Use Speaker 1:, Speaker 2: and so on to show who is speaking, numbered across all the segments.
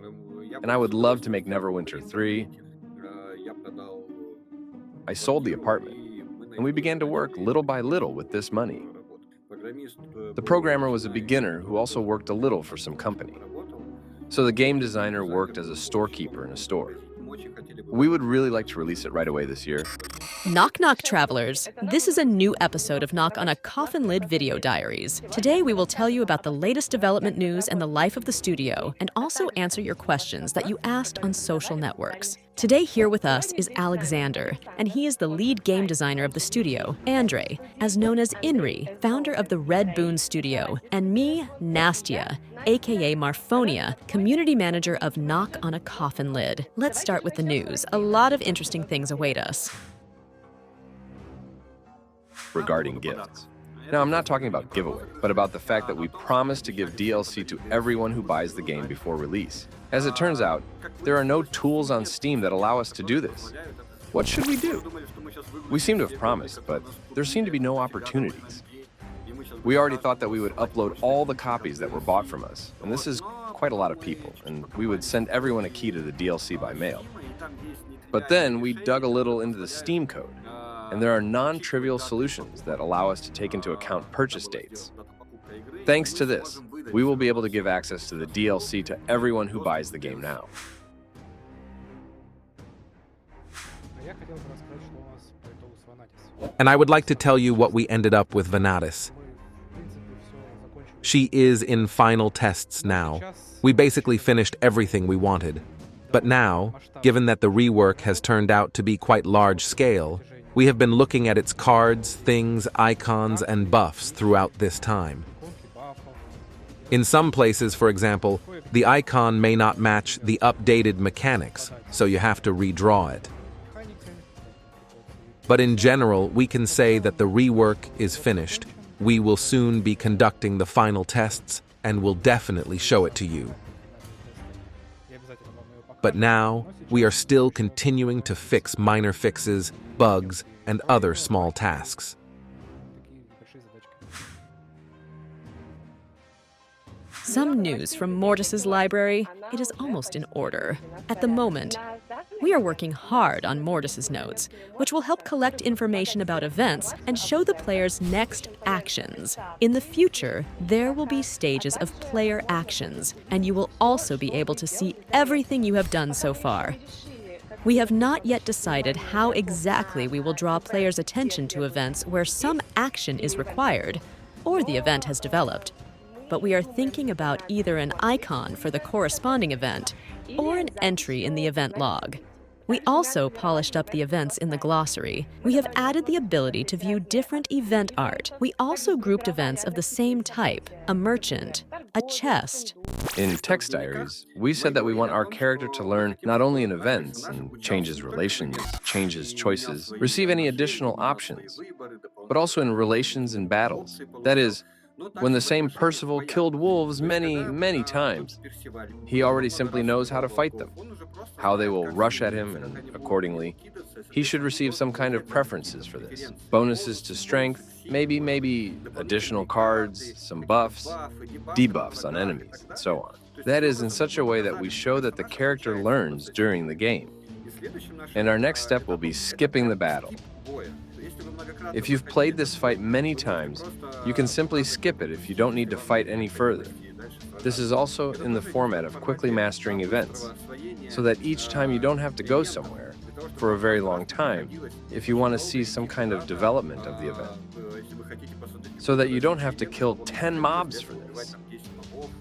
Speaker 1: And I would love to make Neverwinter 3. I sold the apartment, and we began to work little by little with this money. The programmer was a beginner who also worked a little for some company. So the game designer worked as a storekeeper in a store. We would really like to release it right away this year.
Speaker 2: Knock knock, travelers. This is a new episode of Knock on a Coffin Lid Video Diaries. Today we will tell you about the latest development news and the life of the studio, and also answer your questions that you asked on social networks. Today here with us is Alexander, and he is the lead game designer of the studio, Andre, as known as Inri, founder of the Red Boon Studio, and me, Nastia, aka Marfonia, community manager of Knock on a Coffin Lid. Let's start with the news. A lot of interesting things await us.
Speaker 1: Regarding gifts. Now, I'm not talking about giveaway, but about the fact that we promised to give DLC to everyone who buys the game before release. As it turns out, there are no tools on Steam that allow us to do this. What should we do? We seem to have promised, but there seem to be no opportunities. We already thought that we would upload all the copies that were bought from us, and this is quite a lot of people, and we would send everyone a key to the DLC by mail. But then we dug a little into the Steam code, and there are non-trivial solutions that allow us to take into account purchase dates. Thanks to this, we will be able to give access to the DLC to everyone who buys the game now.
Speaker 3: And I would like to tell you what we ended up with Vanatis. She is in final tests now. We basically finished everything we wanted. But now, given that the rework has turned out to be quite large scale, we have been looking at its cards, things, icons, and buffs throughout this time. In some places, for example, the icon may not match the updated mechanics, so you have to redraw it. But in general, we can say that the rework is finished. We will soon be conducting the final tests and will definitely show it to you. But now, we are still continuing to fix minor fixes, bugs, and other small tasks.
Speaker 2: Some news from Mortis's library. It is almost in order. At the moment, we are working hard on Mortis's notes, which will help collect information about events and show the player's next actions. In the future, there will be stages of player actions, and you will also be able to see everything you have done so far. We have not yet decided how exactly we will draw players' attention to events where some action is required, or the event has developed. But we are thinking about either an icon for the corresponding event, or an entry in the event log. We also polished up the events in the glossary. We have added the ability to view different event art. We also grouped events of the same type, a merchant, a chest.
Speaker 1: In Text Diaries, we said that we want our character to learn not only in events and change his relations, change his choices, receive any additional options, but also in relations and battles. That is, when the same Percival killed wolves many times, he already simply knows how to fight them, how they will rush at him, and accordingly, he should receive some kind of preferences for this. Bonuses to strength, maybe additional cards, some buffs, debuffs on enemies, and so on. That is in such a way that we show that the character learns during the game. And our next step will be skipping the battle. If you've played this fight many times, you can simply skip it if you don't need to fight any further. This is also in the format of quickly mastering events, so that each time you don't have to go somewhere for a very long time if you want to see some kind of development of the event. So that you don't have to kill 10 mobs for this,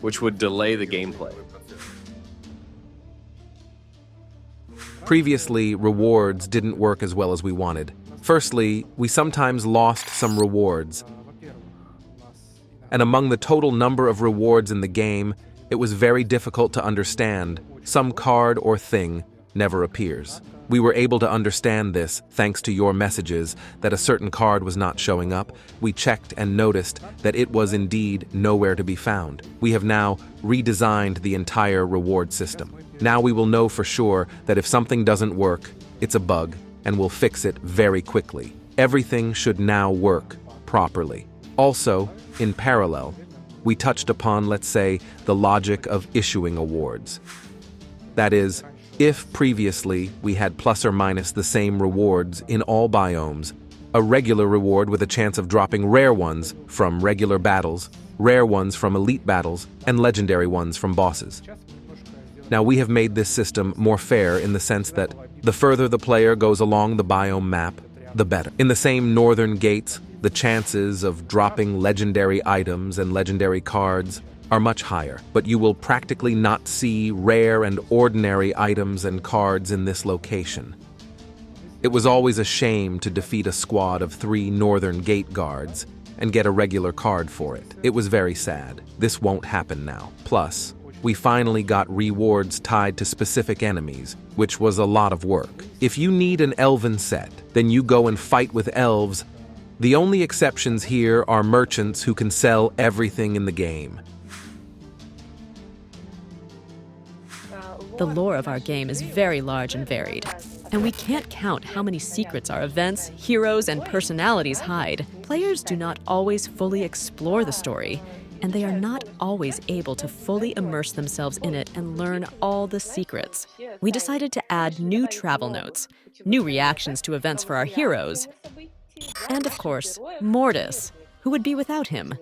Speaker 1: which would delay the gameplay.
Speaker 3: Previously, rewards didn't work as well as we wanted. Firstly, we sometimes lost some rewards. And among the total number of rewards in the game, it was very difficult to understand. Some card or thing never appears. We were able to understand this thanks to your messages that a certain card was not showing up. We checked and noticed that it was indeed nowhere to be found. We have now redesigned the entire reward system. Now we will know for sure that if something doesn't work, it's a bug, and we'll fix it very quickly. Everything should now work properly. Also, in parallel, we touched upon, let's say, the logic of issuing awards. That is, if previously we had plus or minus the same rewards in all biomes, a regular reward with a chance of dropping rare ones from regular battles, rare ones from elite battles, and legendary ones from bosses. Now we have made this system more fair in the sense that the further the player goes along the biome map, the better. In the same northern gates, the chances of dropping legendary items and legendary cards are much higher, but you will practically not see rare and ordinary items and cards in this location. It was always a shame to defeat a squad of 3 northern gate guards and get a regular card for it. It was very sad. This won't happen now. Plus, we finally got rewards tied to specific enemies, which was a lot of work. If you need an elven set, then you go and fight with elves. The only exceptions here are merchants who can sell everything in the game.
Speaker 2: The lore of our game is very large and varied, and we can't count how many secrets our events, heroes, and personalities hide. Players do not always fully explore the story, and they are not always able to fully immerse themselves in it and learn all the secrets. We decided to add new travel notes, new reactions to events for our heroes, and of course, Mortis. Who would be without him?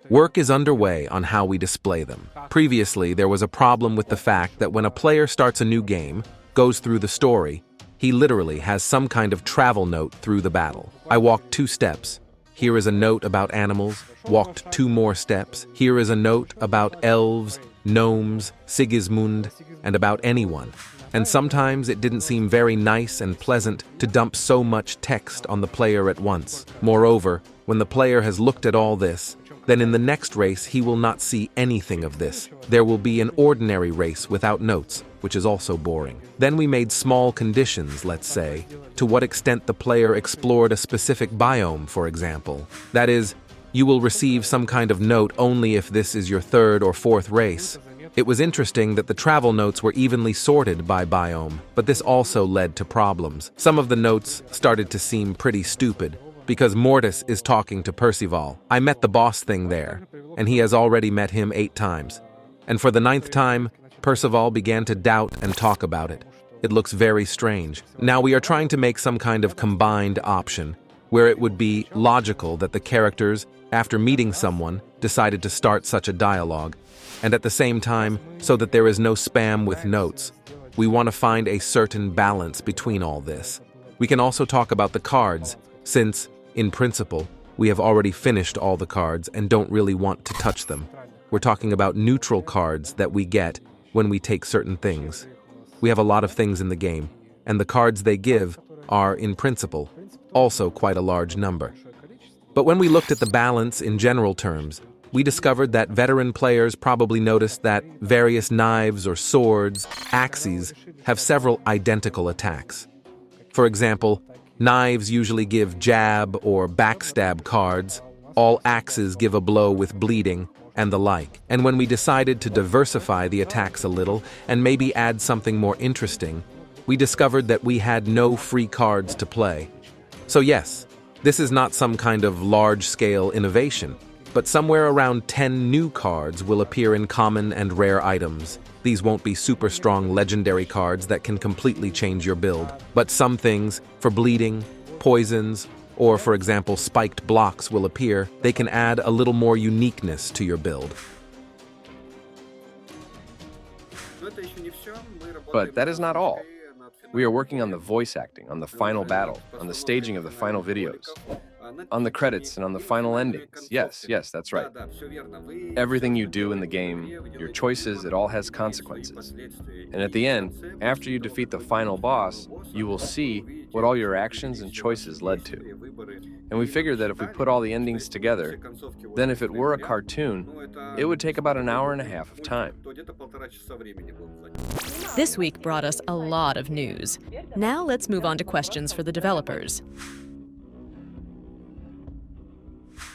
Speaker 3: Work is underway on how we display them. Previously, there was a problem with the fact that when a player starts a new game, goes through the story, he literally has some kind of travel note through the battle. I walked 2 steps. Here is a note about animals. Walked 2 more steps. Here is a note about elves, gnomes, Sigismund, and about anyone. And sometimes it didn't seem very nice and pleasant to dump so much text on the player at once. Moreover, when the player has looked at all this, then in the next race he will not see anything of this. There will be an ordinary race without notes, which is also boring. Then we made small conditions, let's say, to what extent the player explored a specific biome, for example. That is, you will receive some kind of note only if this is your 3rd or 4th race. It was interesting that the travel notes were evenly sorted by biome, but this also led to problems. Some of the notes started to seem pretty stupid, because Mortis is talking to Percival. I met the boss thing there, and he has already met him 8 times. And for the 9th time, Percival began to doubt and talk about it. It looks very strange. Now we are trying to make some kind of combined option, where it would be logical that the characters, after meeting someone, decided to start such a dialogue, and at the same time, so that there is no spam with notes. We want to find a certain balance between all this. We can also talk about the cards, since, in principle, we have already finished all the cards and don't really want to touch them. We're talking about neutral cards that we get when we take certain things. We have a lot of things in the game, and the cards they give are, in principle, also quite a large number. But when we looked at the balance in general terms, we discovered that veteran players probably noticed that various knives or swords, axes, have several identical attacks. For example, knives usually give jab or backstab cards, all axes give a blow with bleeding, and the like. And when we decided to diversify the attacks a little and maybe add something more interesting, we discovered that we had no free cards to play. So yes, this is not some kind of large-scale innovation, but somewhere around 10 new cards will appear in common and rare items. These won't be super strong legendary cards that can completely change your build, but some things, for bleeding, poisons, or for example spiked blocks will appear. They can add a little more uniqueness to your build.
Speaker 1: But that is not all. We are working on the voice acting, on the final battle, on the staging of the final videos, on the credits and on the final endings. Yes, that's right. Everything you do in the game, your choices, it all has consequences. And at the end, after you defeat the final boss, you will see what all your actions and choices led to. And we figured that if we put all the endings together, then if it were a cartoon, it would take about an hour and a half of time.
Speaker 2: This week brought us a lot of news. Now let's move on to questions for the developers.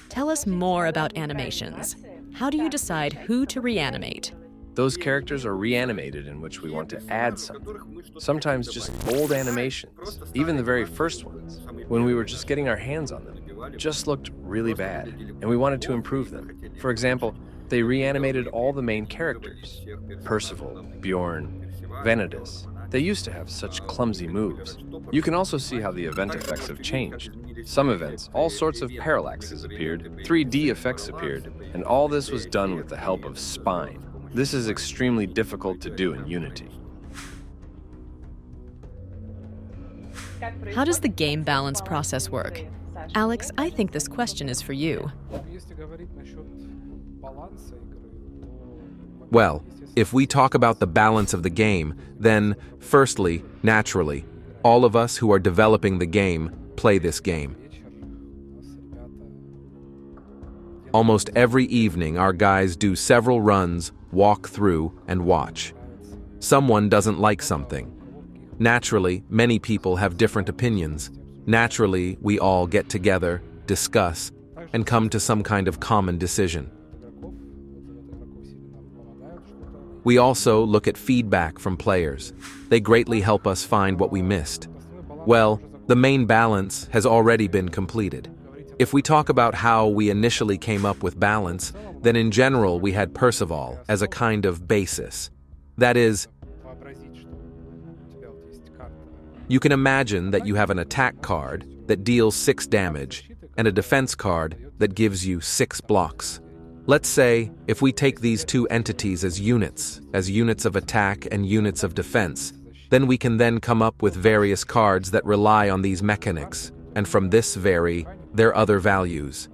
Speaker 2: Tell us more about animations. How do you decide who to reanimate?
Speaker 1: Those characters are reanimated in which we want to add something. Sometimes just old animations, even the very first ones, when we were just getting our hands on them, just looked really bad, and we wanted to improve them. For example, They reanimated all the main characters: Percival, Bjorn, Vanadis. They used to have such clumsy moves. You can also see how the event effects have changed. Some events, all sorts of parallaxes appeared, 3D effects appeared, and all this was done with the help of Spine. This is extremely difficult to do in Unity.
Speaker 2: How does the game balance process work? Alex, I think this question is for you.
Speaker 3: Well, if we talk about the balance of the game, then, firstly, naturally, all of us who are developing the game play this game. Almost every evening, our guys do several runs, walk through, and watch. Someone doesn't like something. Naturally, many people have different opinions. Naturally, we all get together, discuss, and come to some kind of common decision. We also look at feedback from players. They greatly help us find what we missed. Well, the main balance has already been completed. If we talk about how we initially came up with balance, then in general we had Percival as a kind of basis. That is, you can imagine that you have an attack card that deals 6 damage and a defense card that gives you 6 blocks. Let's say, if we take these two entities as units of attack and units of defense, then we can then come up with various cards that rely on these mechanics, and from this vary their other values.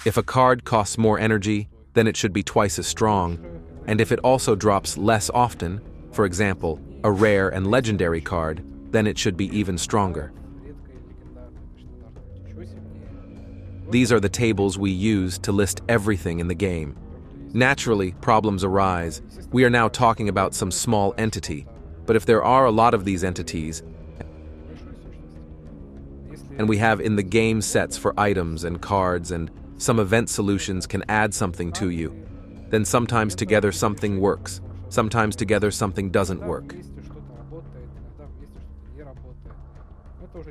Speaker 3: If a card costs more energy, then it should be twice as strong, and if it also drops less often, for example, a rare and legendary card, then it should be even stronger. These are the tables we use to list everything in the game. Naturally, problems arise. We are now talking about some small entity, but if there are a lot of these entities, and we have in the game sets for items and cards and some event solutions can add something to you, then sometimes together something works, sometimes together something doesn't work.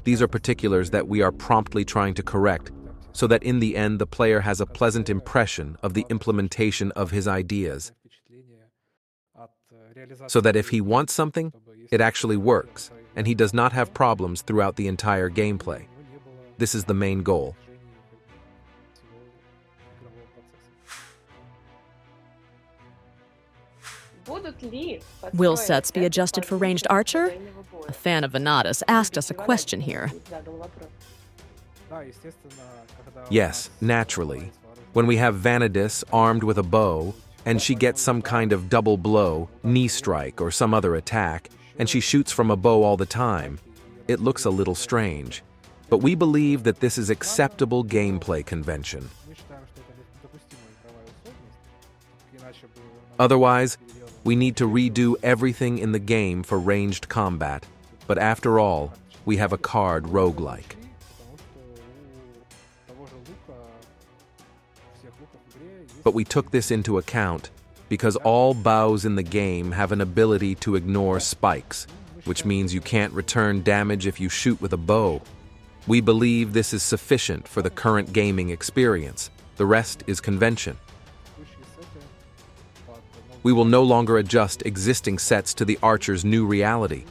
Speaker 3: These are particulars that we are promptly trying to correct, so that in the end the player has a pleasant impression of the implementation of his ideas, so that if he wants something, it actually works, and he does not have problems throughout the entire gameplay. This is the main goal.
Speaker 2: Will sets be adjusted for ranged archer? A fan of Vanadis asked us a question here.
Speaker 3: Yes, naturally. When we have Vanadis armed with a bow, and she gets some kind of double blow, knee strike, or some other attack, and she shoots from a bow all the time, it looks a little strange. But we believe that this is acceptable gameplay convention. Otherwise, we need to redo everything in the game for ranged combat, but after all, we have a card roguelike. But we took this into account because all bows in the game have an ability to ignore spikes, which means you can't return damage if you shoot with a bow. We believe this is sufficient for the current gaming experience. The rest is convention. We will no longer adjust existing sets to the archer's new reality.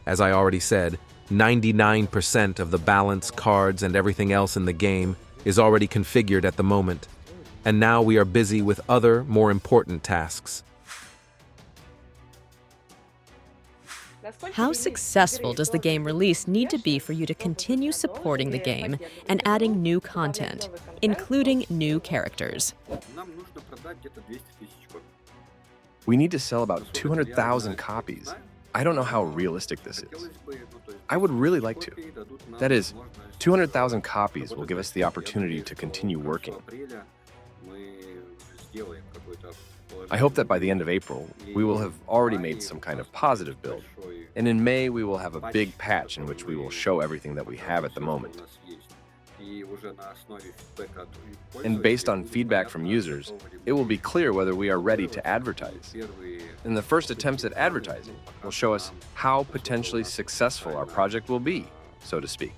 Speaker 3: As I already said, 99% of the balance, cards, and everything else in the game is already configured at the moment. And now we are busy with other, more important tasks.
Speaker 2: How successful does the game release need to be for you to continue supporting the game and adding new content, including new characters?
Speaker 1: We need to sell about 200,000 copies. I don't know how realistic this is. I would really like to. That is, 200,000 copies will give us the opportunity to continue working. I hope that by the end of April, we will have already made some kind of positive build. And in May, we will have a big patch in which we will show everything that we have at the moment. And based on feedback from users, it will be clear whether we are ready to advertise. And the first attempts at advertising will show us how potentially successful our project will be, so to speak.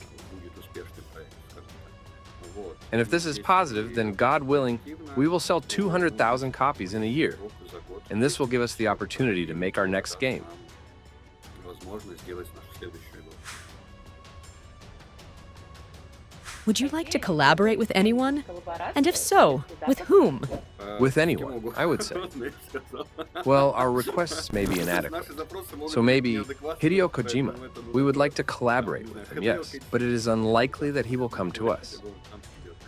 Speaker 1: And if this is positive, then God willing, we will sell 200,000 copies in a year. And this will give us the opportunity to make our next game.
Speaker 2: Would you like to collaborate with anyone? And if so, with whom?
Speaker 1: With anyone, I would say. Well, our requests may be inadequate. So maybe Hideo Kojima. We would like to collaborate with him, yes, but it is unlikely that he will come to us.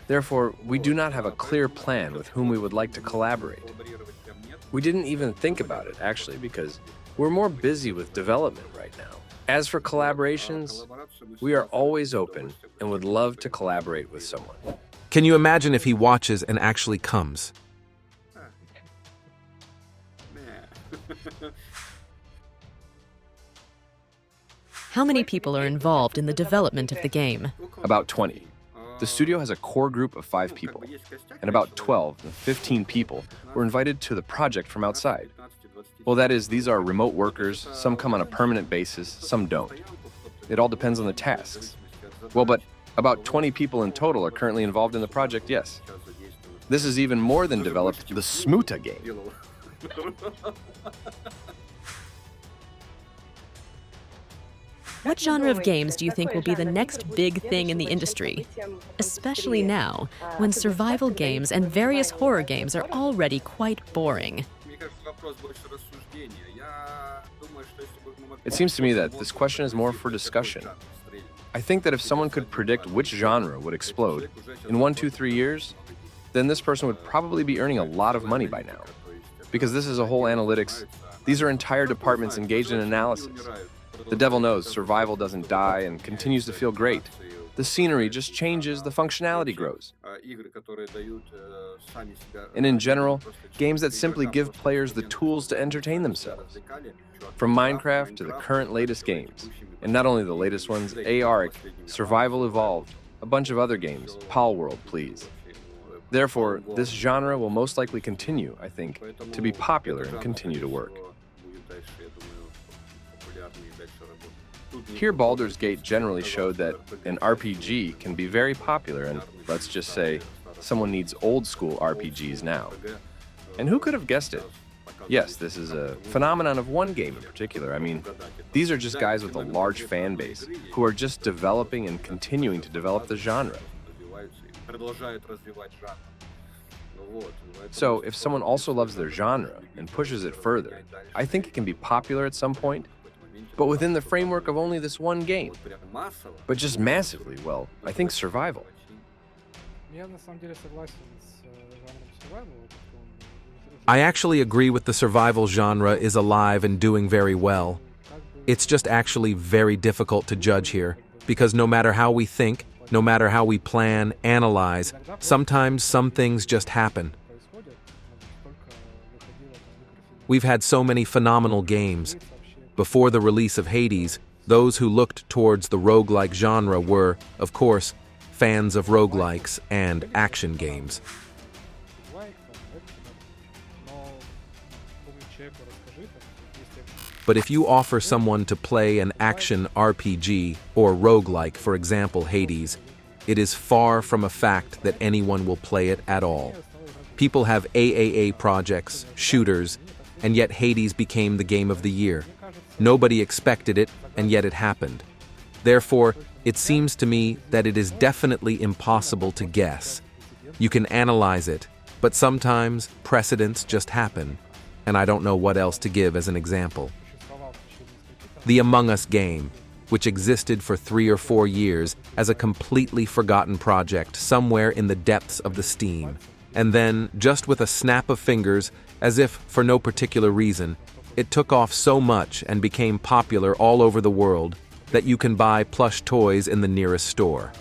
Speaker 1: Therefore, we do not have a clear plan with whom we would like to collaborate. We didn't even think about it, actually, because we're more busy with development right now. As for collaborations, we are always open and would love to collaborate with someone.
Speaker 3: Can you imagine if he watches and actually comes?
Speaker 2: How many people are involved in the development of the game?
Speaker 1: About 20. The studio has a core group of 5 people, and about 12 to 15 people were invited to the project from outside. Well, that is, these are remote workers, some come on a permanent basis, some don't. It all depends on the tasks. Well, but about 20 people in total are currently involved in the project, yes. This is even more than developed the Smuta game.
Speaker 2: What genre of games do you think will be the next big thing in the industry? Especially now, when survival games and various horror games are already quite boring.
Speaker 1: It seems to me that this question is more for discussion. I think that if someone could predict which genre would explode in 1, 2, 3 years, then this person would probably be earning a lot of money by now. Because this is a whole analytics. These are entire departments engaged in analysis. The devil knows survival doesn't die and continues to feel great. The scenery just changes, the functionality grows. And in general, games that simply give players the tools to entertain themselves. From Minecraft to the current latest games, and not only the latest ones, Ark, Survival Evolved, a bunch of other games, Palworld, please. Therefore, this genre will most likely continue, I think, to be popular and continue to work. Here, Baldur's Gate generally showed that an RPG can be very popular, and let's just say, someone needs old-school RPGs now. And who could have guessed it? Yes, this is a phenomenon of one game in particular. I mean, these are just guys with a large fan base who are just developing and continuing to develop the genre. So, if someone also loves their genre and pushes it further, I think it can be popular at some point, but within the framework of only this one game. But just massively, well, I think survival.
Speaker 3: I actually agree with the survival genre is alive and doing very well. It's just actually very difficult to judge here, because no matter how we think, no matter how we plan, analyze, sometimes some things just happen. We've had so many phenomenal games. Before the release of Hades, those who looked towards the roguelike genre were, of course, fans of roguelikes and action games. But if you offer someone to play an action RPG or roguelike, for example Hades, it is far from a fact that anyone will play it at all. People have AAA projects, shooters, and yet Hades became the game of the year. Nobody expected it, and yet it happened. Therefore, it seems to me that it is definitely impossible to guess. You can analyze it, but sometimes precedents just happen, and I don't know what else to give as an example. The Among Us game, which existed for 3 or 4 years as a completely forgotten project somewhere in the depths of the Steam, and then, just with a snap of fingers, as if for no particular reason, it took off so much and became popular all over the world that you can buy plush toys in the nearest store.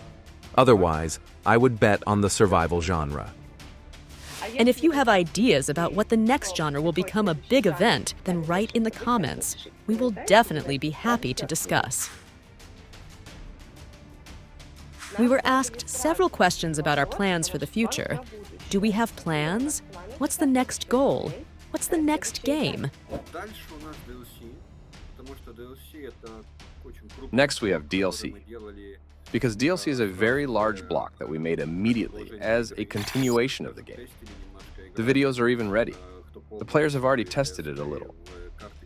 Speaker 3: Otherwise, I would bet on the survival genre.
Speaker 2: And if you have ideas about what the next genre will become a big event, then write in the comments. We will definitely be happy to discuss. We were asked several questions about our plans for the future. Do we have plans? What's the next goal? What's the next game?
Speaker 1: Next, we have DLC. Because DLC is a very large block that we made immediately as a continuation of the game. The videos are even ready. The players have already tested it a little.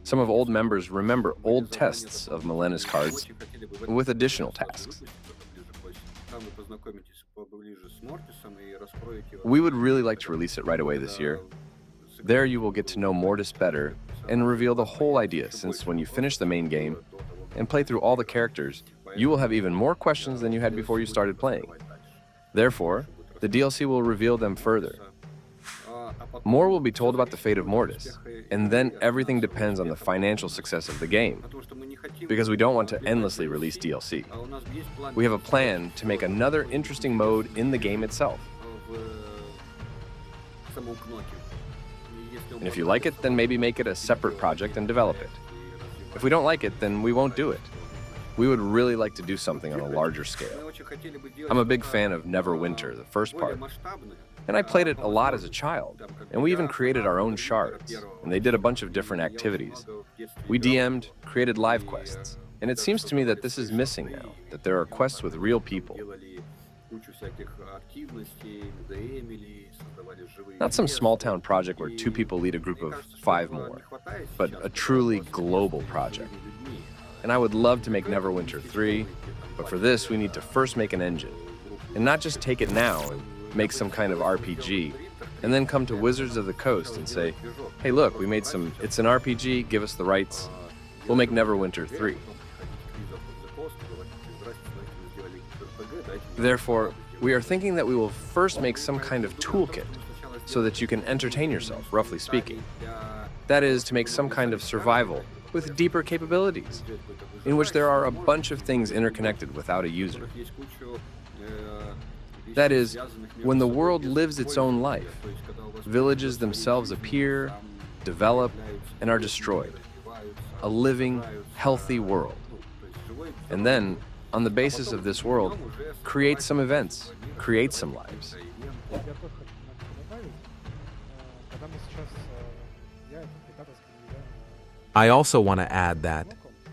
Speaker 1: Some of old members remember old tests of Milena's cards with additional tasks. We would really like to release it right away this year. There you will get to know Mortis better and reveal the whole idea, since when you finish the main game and play through all the characters, you will have even more questions than you had before you started playing. Therefore, the DLC will reveal them further. More will be told about the fate of Mortis, and then everything depends on the financial success of the game, because we don't want to endlessly release DLC. We have a plan to make another interesting mode in the game itself. And if you like it, then maybe make it a separate project and develop it. If we don't like it, then we won't do it. We would really like to do something on a larger scale. I'm a big fan of Neverwinter, the first part, and I played it a lot as a child, and we even created our own shards, and they did a bunch of different activities. We DM'd, created live quests, and it seems to me that this is missing now, that there are quests with real people. Not some small-town project where 2 people lead a group of 5 more, but a truly global project. And I would love to make Neverwinter 3, but for this we need to first make an engine. And not just take it now and make some kind of RPG, and then come to Wizards of the Coast and say, hey look, we made it's an RPG, give us the rights, we'll make Neverwinter 3. Therefore, we are thinking that we will first make some kind of toolkit so that you can entertain yourself, roughly speaking. That is, to make some kind of survival with deeper capabilities, in which there are a bunch of things interconnected without a user. That is, when the world lives its own life, villages themselves appear, develop, and are destroyed. A living, healthy world. And then, on the basis of this world, create some events, create some lives.
Speaker 3: I also want to add that,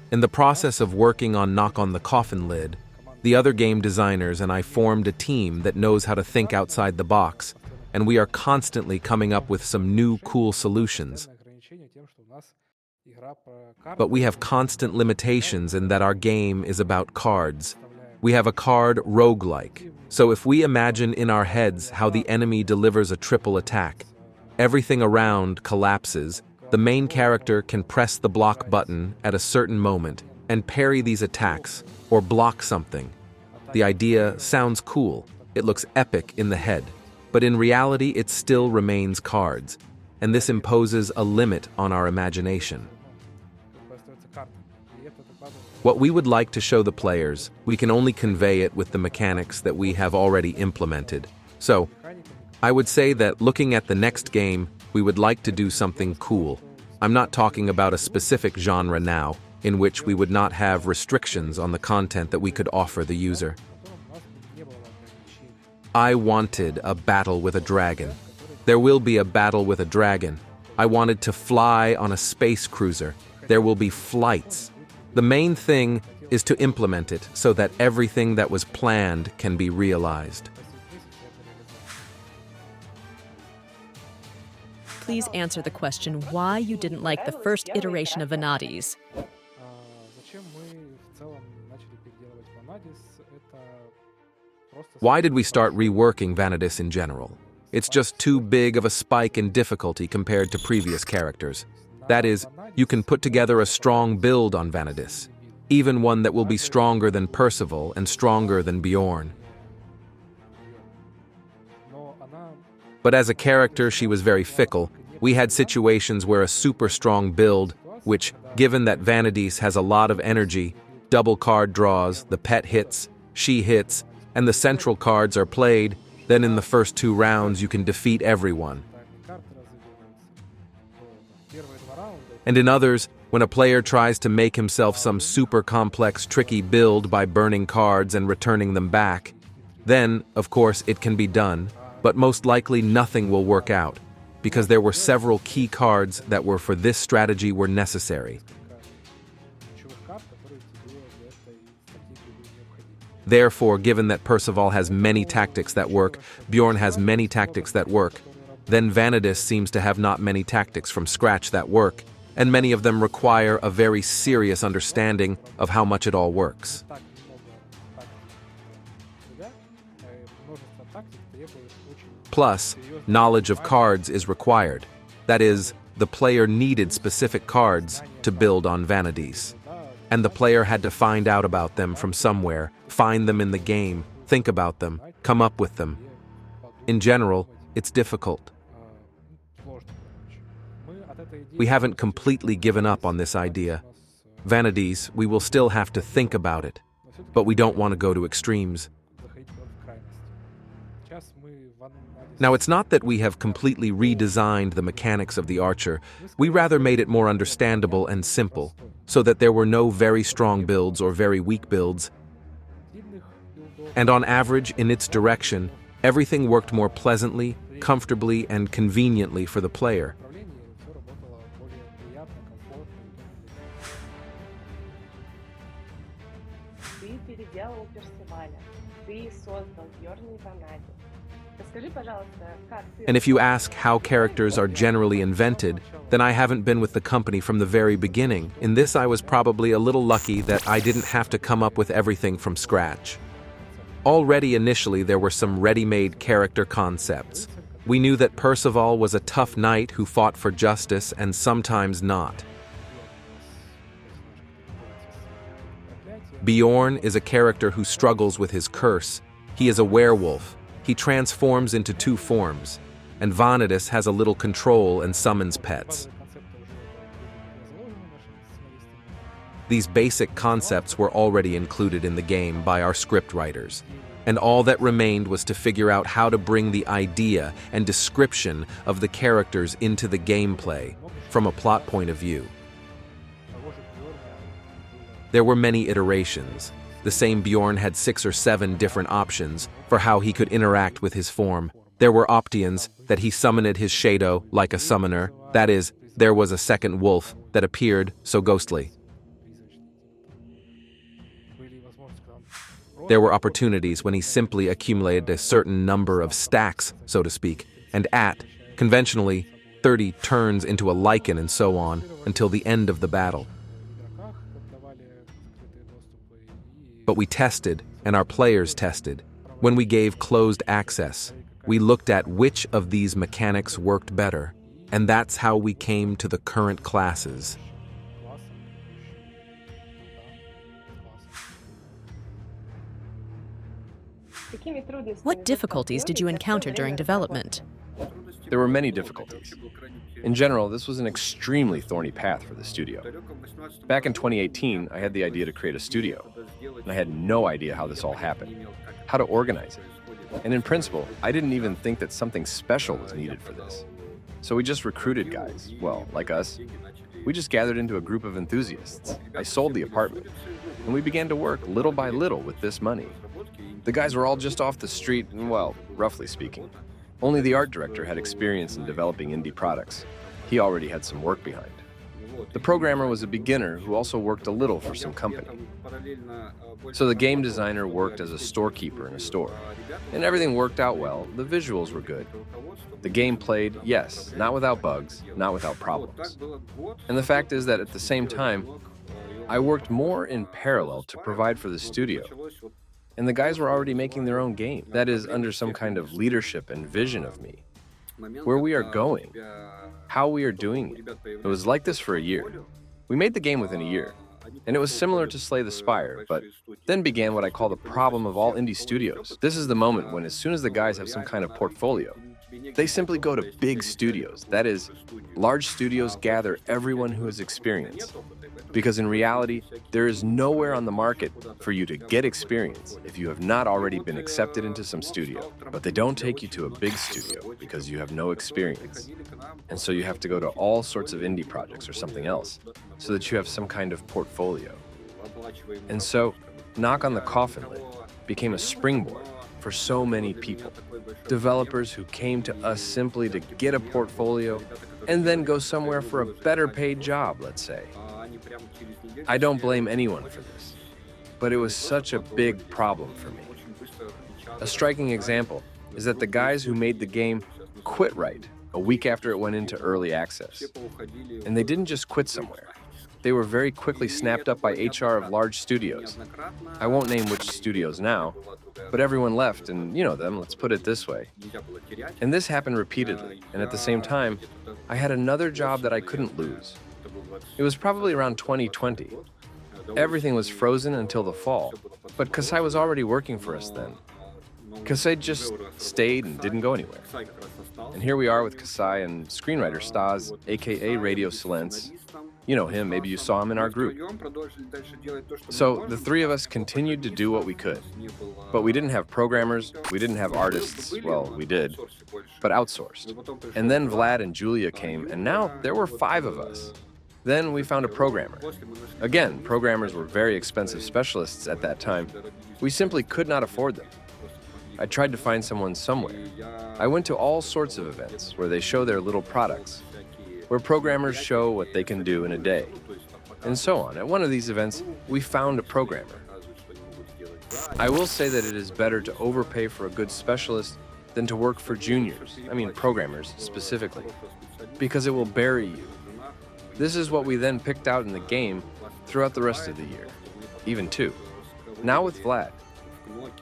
Speaker 3: in the process of working on Knock on the Coffin Lid, the other game designers and I formed a team that knows how to think outside the box, and we are constantly coming up with some new cool solutions. But we have constant limitations in that our game is about cards. We have a card roguelike, so if we imagine in our heads how the enemy delivers a triple attack, everything around collapses. The main character can press the block button at a certain moment and parry these attacks or block something. The idea sounds cool, it looks epic in the head, but in reality it still remains cards, and this imposes a limit on our imagination. What we would like to show the players, we can only convey it with the mechanics that we have already implemented. So, I would say that looking at the next game, we would like to do something cool. I'm not talking about a specific genre now, in which we would not have restrictions on the content that we could offer the user. I wanted a battle with a dragon. There will be a battle with a dragon. I wanted to fly on a space cruiser. There will be flights. The main thing is to implement it so that everything that was planned can be realized.
Speaker 2: Please answer the question why you didn't like the first iteration of Vanadis.
Speaker 3: Why did we start reworking Vanadis in general? It's just too big of a spike in difficulty compared to previous characters. That is, you can put together a strong build on Vanadis, even one that will be stronger than Percival and stronger than Bjorn. But as a character, she was very fickle. We had situations where a super strong build, which, given that Vanadis has a lot of energy, double card draws, the pet hits, she hits, and the central cards are played, then in the first 2 rounds you can defeat everyone. And in others, when a player tries to make himself some super complex, tricky build by burning cards and returning them back, then, of course, it can be done, but most likely nothing will work out, because there were several key cards that were for this strategy were necessary. Therefore, given that Percival has many tactics that work, Bjorn has many tactics that work, then Vanadis seems to have not many tactics from scratch that work, and many of them require a very serious understanding of how much it all works. Plus, knowledge of cards is required. That is, the player needed specific cards to build on Vanadis. And the player had to find out about them from somewhere, find them in the game, think about them, come up with them. In general, it's difficult. We haven't completely given up on this idea. Vanadis, we will still have to think about it, but we don't want to go to extremes. Now, it's not that we have completely redesigned the mechanics of the Archer. We rather made it more understandable and simple, so that there were no very strong builds or very weak builds. And on average, in its direction, everything worked more pleasantly, comfortably, and conveniently for the player. And if you ask how characters are generally invented, then I haven't been with the company from the very beginning. In this, I was probably a little lucky that I didn't have to come up with everything from scratch. Already initially, there were some ready-made character concepts. We knew that Percival was a tough knight who fought for justice and sometimes not. Bjorn is a character who struggles with his curse. He is a werewolf. He transforms into two forms, and Vanadis has a little control and summons pets. These basic concepts were already included in the game by our script writers, and all that remained was to figure out how to bring the idea and description of the characters into the gameplay from a plot point of view. There were many iterations. The same Bjorn had 6 or 7 different options for how he could interact with his form. There were options that he summoned his shadow like a summoner. That is, there was a second wolf that appeared so ghostly. There were opportunities when he simply accumulated a certain number of stacks, so to speak, and conventionally, 30 turns into a lichen and so on until the end of the battle. But we tested, and our players tested. When we gave closed access, we looked at which of these mechanics worked better, and that's how we came to the current classes.
Speaker 2: What difficulties did you encounter during development?
Speaker 1: There were many difficulties. In general, this was an extremely thorny path for the studio. Back in 2018, I had the idea to create a studio, and I had no idea how this all happened, how to organize it. And in principle, I didn't even think that something special was needed for this. So we just recruited guys, well, like us. We just gathered into a group of enthusiasts. I sold the apartment, and we began to work little by little with this money. The guys were all just off the street, well, roughly speaking. Only the art director had experience in developing indie products. He already had some work behind. The programmer was a beginner who also worked a little for some company. So the game designer worked as a storekeeper in a store. And everything worked out well. The visuals were good. The game played, yes, not without bugs, not without problems. And the fact is that at the same time, I worked more in parallel to provide for the studio. And the guys were already making their own game. That is, under some kind of leadership and vision of me. Where we are going, how we are doing it. It was like this for a year. We made the game within a year. And it was similar to Slay the Spire, but then began what I call the problem of all indie studios. This is the moment when as soon as the guys have some kind of portfolio, they simply go to big studios. That is, large studios gather everyone who has experience. Because in reality, there is nowhere on the market for you to get experience if you have not already been accepted into some studio. But they don't take you to a big studio because you have no experience. And so you have to go to all sorts of indie projects or something else so that you have some kind of portfolio. And so, Knock on the Coffin Lid became a springboard for so many people. Developers who came to us simply to get a portfolio and then go somewhere for a better paid job, let's say. I don't blame anyone for this, but it was such a big problem for me. A striking example is that the guys who made the game quit right a week after it went into early access. And they didn't just quit somewhere. They were very quickly snapped up by HR of large studios. I won't name which studios now, but everyone left, and you know them, let's put it this way. And this happened repeatedly, and at the same time, I had another job that I couldn't lose. It was probably around 2020. Everything was frozen until the fall, but Kasai was already working for us then. Kasai just stayed and didn't go anywhere. And here we are with Kasai and screenwriter Stas, aka Radio Silence. You know him, maybe you saw him in our group. So the three of us continued to do what we could. But we didn't have programmers, we didn't have artists, well, we did, but outsourced. And then Vlad and Julia came, and now there were 5 of us. Then we found a programmer. Again, programmers were very expensive specialists at that time. We simply could not afford them. I tried to find someone somewhere. I went to all sorts of events where they show their little products, where programmers show what they can do in a day, and so on. At one of these events, we found a programmer. I will say that it is better to overpay for a good specialist than to work for juniors, programmers specifically, because it will bury you. This is what we then picked out in the game throughout the rest of the year, even 2. Now with Vlad,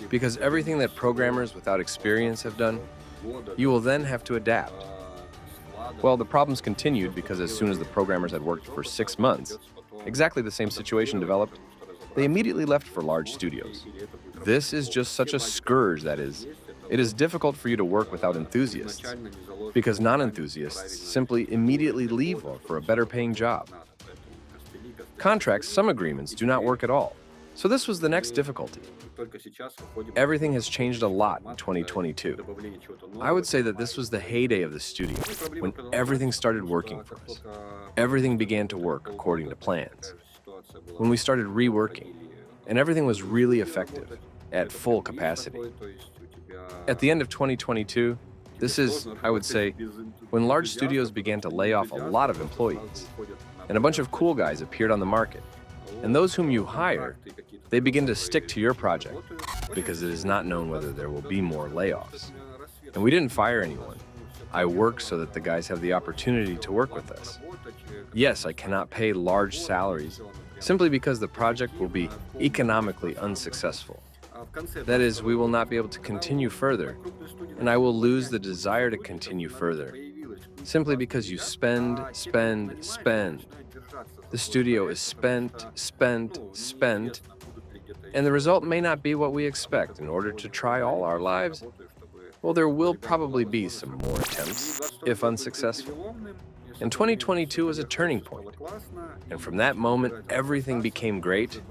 Speaker 1: because everything that programmers without experience have done, you will then have to adapt. Well, the problems continued because as soon as the programmers had worked for 6 months, exactly the same situation developed, they immediately left for large studios. This is just such a scourge, that is. It is difficult for you to work without enthusiasts, because non-enthusiasts simply immediately leave for a better paying job. Contracts, some agreements do not work at all. So this was the next difficulty. Everything has changed a lot in 2022. I would say that this was the heyday of the studio, when everything started working for us. Everything began to work according to plans. When we started reworking, and everything was really effective, at full capacity. At the end of 2022, this is, I would say, when large studios began to lay off a lot of employees, and a bunch of cool guys appeared on the market. And those whom you hire, they begin to stick to your project, because it is not known whether there will be more layoffs. And we didn't fire anyone. I work so that the guys have the opportunity to work with us. Yes, I cannot pay large salaries, simply because the project will be economically unsuccessful. That is, we will not be able to continue further, and I will lose the desire to continue further, simply because you spend. The studio is spent, and the result may not be what we expect. In order to try all our lives, well, there will probably be some more attempts, if unsuccessful. And 2022 was a turning point, and from that moment, everything became great.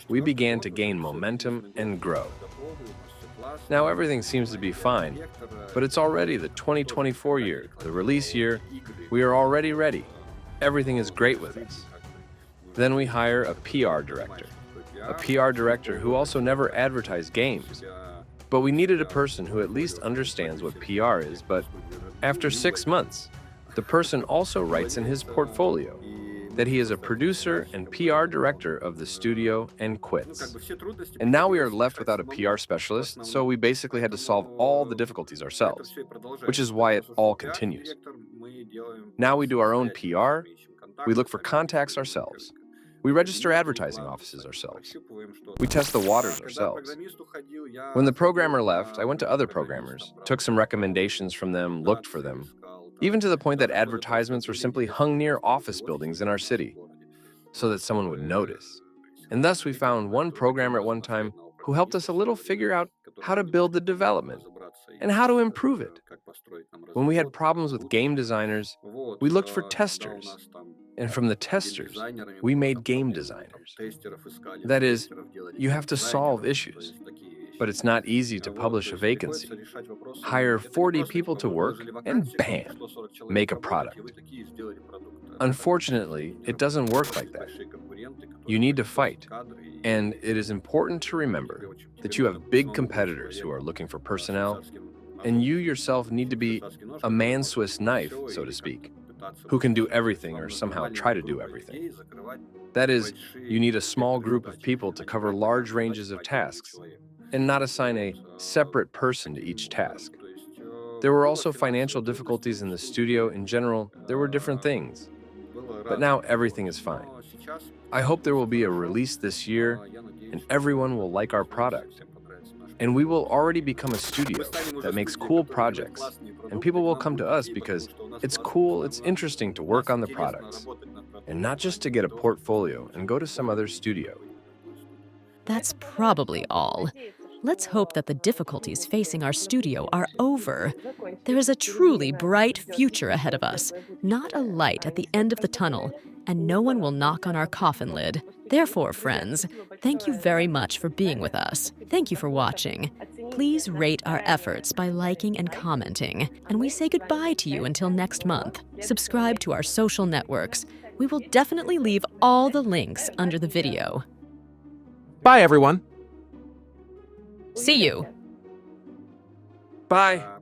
Speaker 1: We began to gain momentum and grow. Now everything seems to be fine, but it's already the 2024 year, the release year. We are already ready. Everything is great with us. Then we hire a PR director who also never advertised games. But we needed a person who at least understands what PR is, but after 6 months, the person also writes in his portfolio that he is a producer and PR director of the studio and quits. And now we are left without a PR specialist, so we basically had to solve all the difficulties ourselves, which is why it all continues. Now we do our own PR, we look for contacts ourselves, we register advertising offices ourselves, we test the waters ourselves. When the programmer left, I went to other programmers, took some recommendations from them, looked for them, even to the point that advertisements were simply hung near office buildings in our city, so that someone would notice. And thus we found one programmer at one time who helped us a little figure out how to build the development and how to improve it. When we had problems with game designers, we looked for testers, and from the testers, we made game designers. That is, you have to solve issues. But it's not easy to publish a vacancy. Hire 40 people to work, and bam, make a product. Unfortunately, it doesn't work like that. You need to fight. And it is important to remember that you have big competitors who are looking for personnel, and you yourself need to be a man-Swiss knife, so to speak. who can do everything or somehow try to do everything. That is, you need a small group of people to cover large ranges of tasks and not assign a separate person to each task. There were also financial difficulties in the studio. In general, there were different things. But now everything is fine. I hope there will be a release this year and everyone will like our product. And we will already become a studio that makes cool projects. And people will come to us because it's cool, it's interesting to work on the products. And not just to get a portfolio and go to some other studio.
Speaker 2: That's probably all. Let's hope that the difficulties facing our studio are over. There is a truly bright future ahead of us, not a light at the end of the tunnel, and no one will knock on our coffin lid. Therefore, friends, thank you very much for being with us. Thank you for watching. Please rate our efforts by liking and commenting, and we say goodbye to you until next month. Subscribe to our social networks. We will definitely leave all the links under the video.
Speaker 3: Bye, everyone.
Speaker 2: See you!
Speaker 1: Bye!